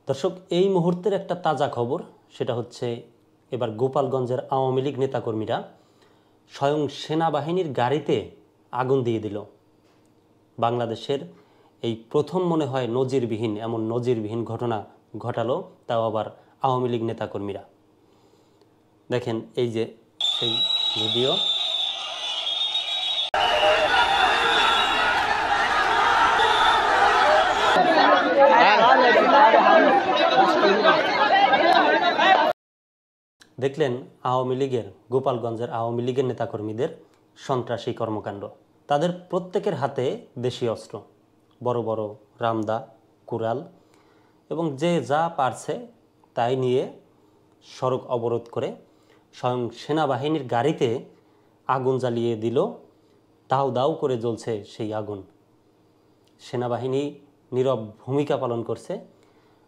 দর্শক, এই মুহূর্তের একটা তাজা খবর, সেটা হচ্ছে এবার গোপালগঞ্জের আওয়ামী লীগ নেতাকর্মীরা স্বয়ং সেনাবাহিনীর গাড়িতে আগুন দিয়ে দিল। বাংলাদেশের এই প্রথম মনে হয় এমন নজিরবিহীন ঘটনা ঘটালো, তাও আবার আওয়ামী লীগ নেতাকর্মীরা। দেখেন এই যে সেই ভিডিও। দেখলেন গোপালগঞ্জের আওয়ামী লীগের নেতাকর্মীদের সন্ত্রাসী কর্মকাণ্ড। তাদের প্রত্যেকের হাতে দেশীয় অস্ত্র, বড় বড় রামদা, কুড়াল এবং যে যা পারছে তাই নিয়ে সড়ক অবরোধ করে স্বয়ং সেনাবাহিনীর গাড়িতে আগুন জ্বালিয়ে দিল। দাউ দাউ করে জ্বলছে সেই আগুন। সেনাবাহিনী নীরব ভূমিকা পালন করছে।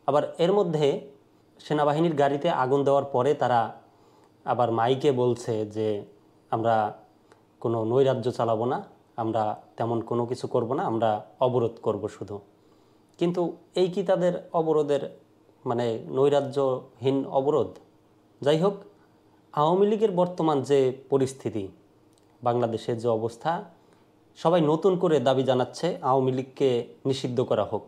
আবার এর মধ্যে সেনাবাহিনীর গাড়িতে আগুন দেওয়ার পরে তারা আবার মাইকে বলছে যে আমরা কোনো নৈরাজ্য চালাবো না, আমরা তেমন কোনো কিছু করব না, আমরা অবরোধ করব শুধু। কিন্তু এই কি তাদের অবরোধের মানে নৈরাজ্যহীন অবরোধ? যাই হোক, আওয়ামী লীগের বর্তমান যে পরিস্থিতি, বাংলাদেশের যে অবস্থা, সবাই নতুন করে দাবি জানাচ্ছে আওয়ামী লীগকে নিষিদ্ধ করা হোক।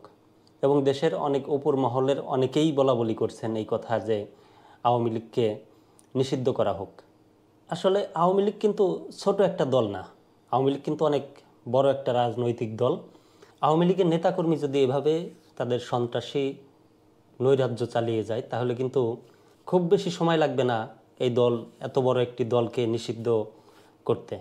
এবং দেশের অনেক উপর মহলের অনেকেই বলাবলি করছেন এই কথা যে আওয়ামী লীগকে নিষিদ্ধ করা হোক। আসলে আওয়ামী লীগ কিন্তু ছোট একটা দল না, আওয়ামী লীগ কিন্তু অনেক বড় একটা রাজনৈতিক দল। আওয়ামী লীগের নেতাকর্মী যদি এভাবে তাদের সন্ত্রাসী নৈরাজ্য চালিয়ে যায়, তাহলে কিন্তু খুব বেশি সময় লাগবে না এই দল, এত বড় একটি দলকে নিষিদ্ধ করতে।